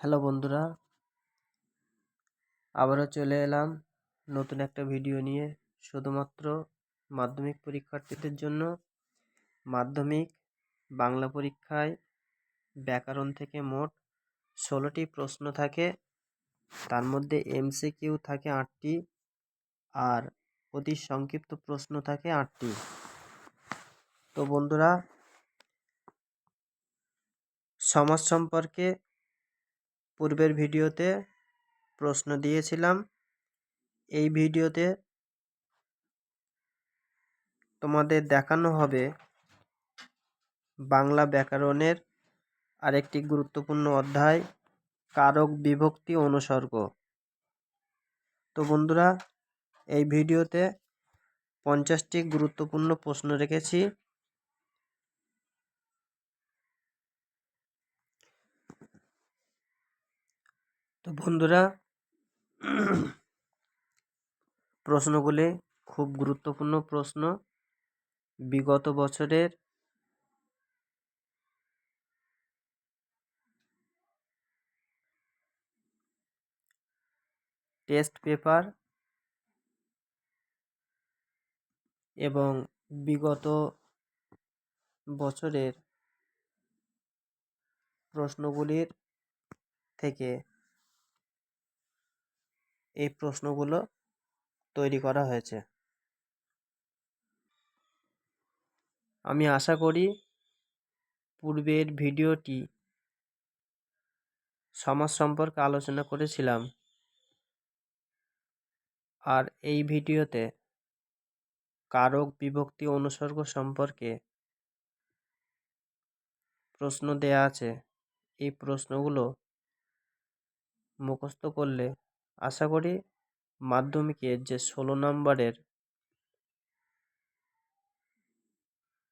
Hello বন্ধুরা, আবারও চলে এলাম নতুন একটা ভিডিও নিয়ে। শুধুমাত্র মাধ্যমিক পরীক্ষার্থীদের জন্য। মাধ্যমিক বাংলা পরীক্ষায় ব্যাকরণ থেকে মোট 16টি প্রশ্ন থাকে, তার মধ্যে এমসিকিউ থাকে 8টি আর অতি সংক্ষিপ্ত প্রশ্ন থাকে 8টি। তো বন্ধুরা, সমাজ সম্পর্কে পূর্বের ভিডিওতে প্রশ্ন দিয়েছিলাম। এই ভিডিওতে তোমাদের দেখানো হবে বাংলা ব্যাকরণের আরেকটি গুরুত্বপূর্ণ অধ্যায়, কারক বিভক্তি অনুসর্গ। তো বন্ধুরা, এই ভিডিওতে 50টি গুরুত্বপূর্ণ প্রশ্ন রেখেছি। তো বন্ধুরা, প্রশ্নগুলি খুব গুরুত্বপূর্ণ প্রশ্ন। বিগত বছরের টেস্ট পেপার এবং বিগত বছরের প্রশ্নগুলির থেকে এই প্রশ্নগুলো তৈরি করা হয়েছে। আমি আশা করি পূর্বের ভিডিওটি সমাজ সম্পর্কে আলোচনা করেছিলাম, আর এই ভিডিওতে কারক বিভক্তি অনুসর্গ সম্পর্কে প্রশ্ন দেয়া আছে। এই প্রশ্নগুলো মুখস্থ করলে আশা করি মাধ্যমিকের যে 16 নম্বরের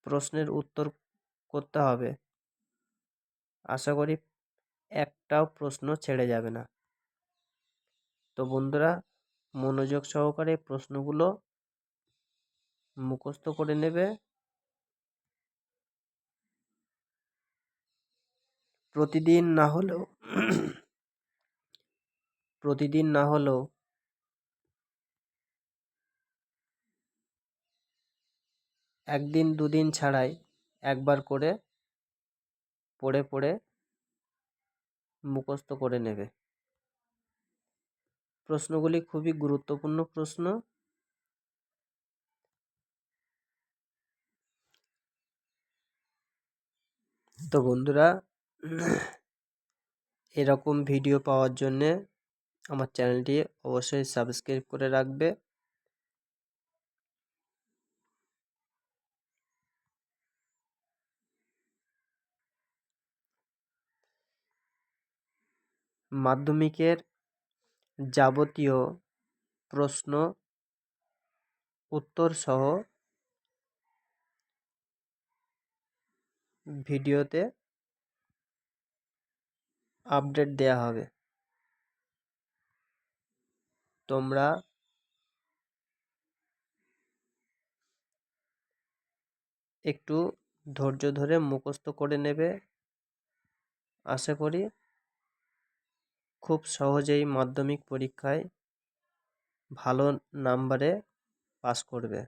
প্রশ্নের উত্তর করতে হবে, আশা করি একটাও প্রশ্ন ছেড়ে যাবে না। তো বন্ধুরা, মনোযোগ সহকারে প্রশ্নগুলো মুখস্থ করে নেবে। প্রতিদিন না হলেও একদিন দুদিন ছাড়াই একবার করে পড়ে পড়ে মুখস্থ করে নেবে। প্রশ্নগুলি খুবই গুরুত্বপূর্ণ প্রশ্ন। তো বন্ধুরা, এরকম ভিডিও পাওয়ার জন্যে আমার চ্যানেলটি অবশ্যই সাবস্ক্রাইব করে রাখবে। মাধ্যমিকের যাবতীয় প্রশ্ন উত্তর সহ ভিডিওতে আপডেট দেয়া হবে। তোমরা একটু ধৈর্য ধরে মুখস্থ করে নেবে। আশা করি খুব সহজেই মাধ্যমিক পরীক্ষায় ভালো নাম্বারে পাস করবে।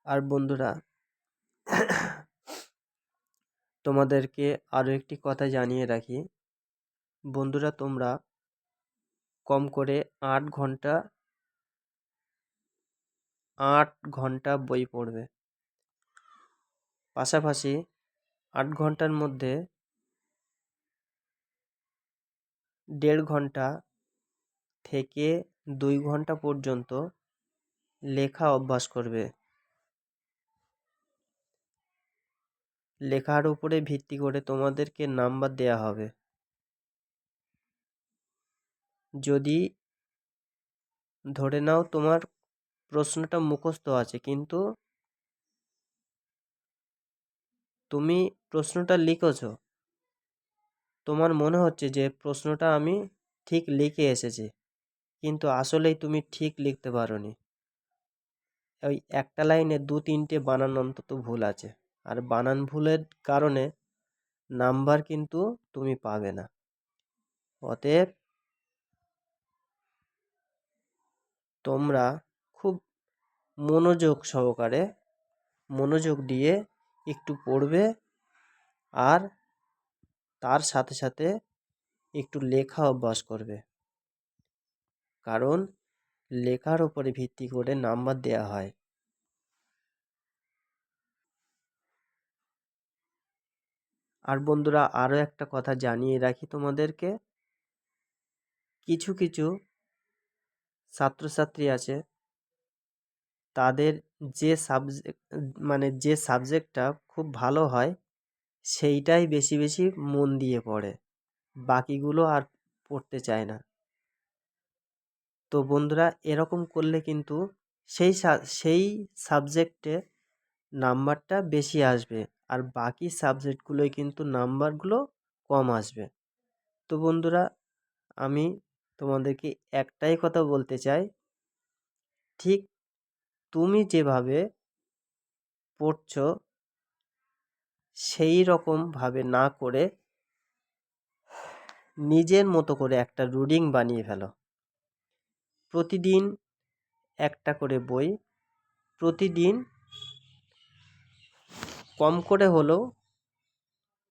আর বন্ধুরা, তোমাদেরকে আরও একটি কথা জানিয়ে রাখি। বন্ধুরা, তোমরা কম করে 8 ঘন্টা বই পড়বে। পাশাপাশি 8 ঘন্টার মধ্যে 1.5 ঘন্টা থেকে 2 ঘন্টা পর্যন্ত লেখা অভ্যাস করবে। লেখার উপরে ভিত্তি করে তোমাদেরকে নাম্বার দেয়া হবে। যদি ধরে নাও তোমার প্রশ্নটা মুখস্থ আছে, কিন্তু তুমি প্রশ্নটা লিখেছ, তোমার মনে হচ্ছে যে প্রশ্নটা আমি ঠিক লিখে এসেছি, কিন্তু আসলেই তুমি ঠিক লিখতে পারোনি। ওই একটা লাইনে 2-3টে বানান অন্তত ভুল আছে, আর বানান ভুলের কারণে নাম্বার কিন্তু তুমি পাবে না। অতএব তোমরা খুব মনোযোগ দিয়ে একটু পড়বে, আর তার সাথে সাথে একটু লেখা অভ্যাস করবে, কারণ লেখার উপরে ভিত্তি করে নাম্বার দেয়া হয়। আর বন্ধুরা, আরও একটা কথা জানিয়ে রাখি তোমাদেরকে, কিছু কিছু ছাত্রছাত্রী আছে, তাদের যে সাবজেক্টটা খুব ভালো হয় সেইটাই বেশি বেশি মন দিয়ে পড়ে, বাকিগুলো আর পড়তে চায় না। তো বন্ধুরা, এরকম করলে কিন্তু সেই সাবজেক্টে নাম্বারটা বেশি আসবে, আর বাকি সাবজেক্টগুলোয় কিন্তু নাম্বারগুলো কম আসবে। তো বন্ধুরা, আমি তোমাদেরকে একটাই কথা বলতে চাই, ঠিক তুমি যেভাবে পড়ছো সেই রকমভাবে না করে নিজের মতো করে একটা রুটিন বানিয়ে ফেলো। প্রতিদিন একটা করে বই, প্রতিদিন কম করে হলেও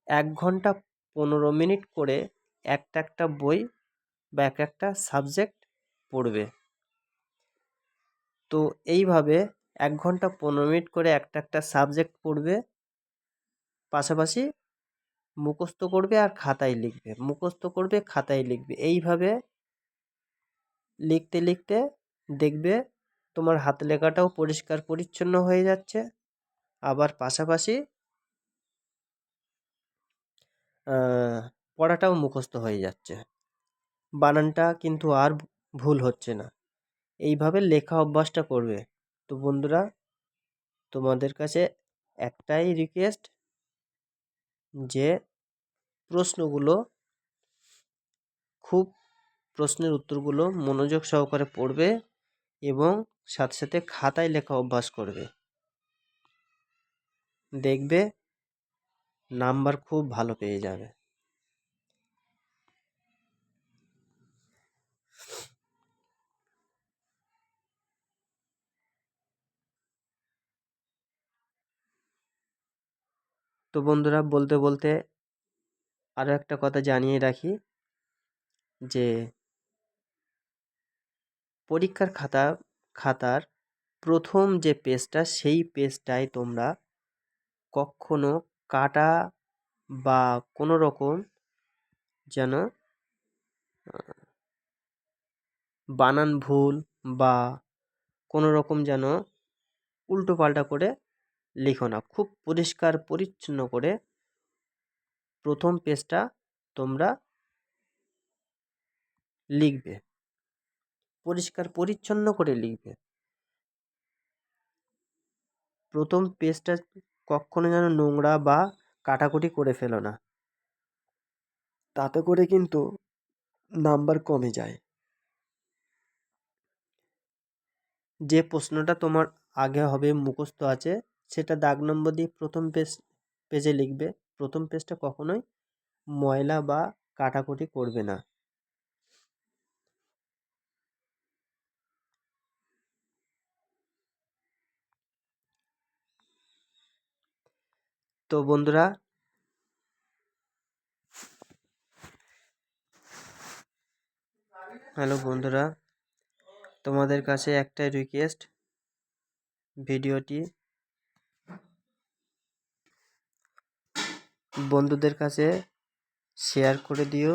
1 ঘন্টা 15 মিনিট করে একটা বই বা একটা সাবজেক্ট পড়বে। তো এইভাবে 1 ঘন্টা 15 মিনিট করে একটা সাবজেক্ট পড়বে, পাশাপাশি মুখস্থ করবে আর খাতায় লিখবে, মুখস্থ করবে খাতায় লিখবে। এইভাবে লিখতে লিখতে দেখবে তোমার হাত লেখাটাও পরিষ্কার পরিচ্ছন্ন হয়ে যাচ্ছে, আবার পাশাপাশি পড়াটাও মুখস্থ হয়ে যাচ্ছে, বানানটা কিন্তু আর ভুল হচ্ছে না। এইভাবে লেখা অভ্যাসটা করবে। তো বন্ধুরা, তোমাদের কাছে একটাই রিকোয়েস্ট, যে প্রশ্নগুলো খুব প্রশ্নের উত্তরগুলো মনোযোগ সহকারে পড়বে এবং সাথে সাথে খাতায় লেখা অভ্যাস করবে। দেখবে নাম্বার খুব ভালো পেয়ে যাবে। তো বন্ধুরা, বলতে বলতে আরও একটা কথা জানিয়ে রাখি, যে পরীক্ষার খাতার প্রথম যে পেজটা, সেই পেজটায় তোমরা কখনো কাটা বা কোনো রকম যেন বানান ভুল বা কোনো রকম যেন উল্টো পাল্টা করে লিখো না। খুব পরিষ্কার পরিচ্ছন্ন করে প্রথম পেজটা তোমরা লিখবে, পরিষ্কার পরিচ্ছন্ন করে লিখবে। প্রথম পেজটা কখনো যেন নোংরা বা কাটাকুটি করে ফেলো না, তাতে করে কিন্তু নাম্বার কমে যায়। যে প্রশ্নটা তোমার আগে হবে মুখস্থ আছে, সেটা দাগ নম্বর দিয়ে প্রথম পেজে লিখবে। প্রথম পেজটা কখনোই ময়লা বা কাটাকুটি করবে না। তো বন্ধুরা, হ্যালো বন্ধুরা, তোমাদের কাছে একটাই রিকোয়েস্ট, ভিডিওটি বন্ধুদের কাছে শেয়ার করে দিও,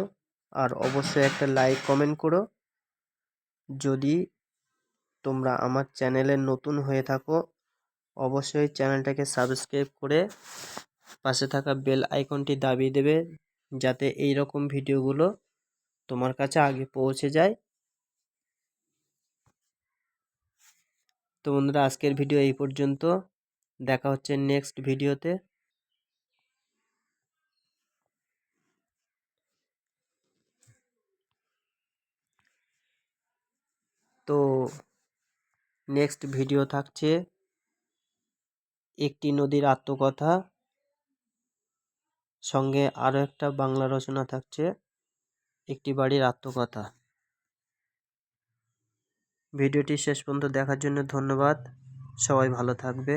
আর অবশ্যই একটা লাইক কমেন্ট করো। যদি তোমরা আমার চ্যানেলে নতুন হয়ে থাকো, অবশ্যই চ্যানেলটাকে সাবস্ক্রাইব করে পাশে থাকা বেল আইকনটি দাবিয়ে দেবে, যাতে এই রকম ভিডিওগুলো তোমার কাছে আগে পৌঁছে যায়। তো বন্ধুরা, আজকের ভিডিও এই পর্যন্ত, দেখা হচ্ছে নেক্সট ভিডিওতে। তো নেক্সট ভিডিও থাকছে একটি নদীর আত্মকথা, সঙ্গে আরও একটা বাংলা রচনা থাকছে একটি বাড়ির আত্মকথা। ভিডিওটি শেষ পর্যন্ত দেখার জন্য ধন্যবাদ। সবাই ভালো থাকবে।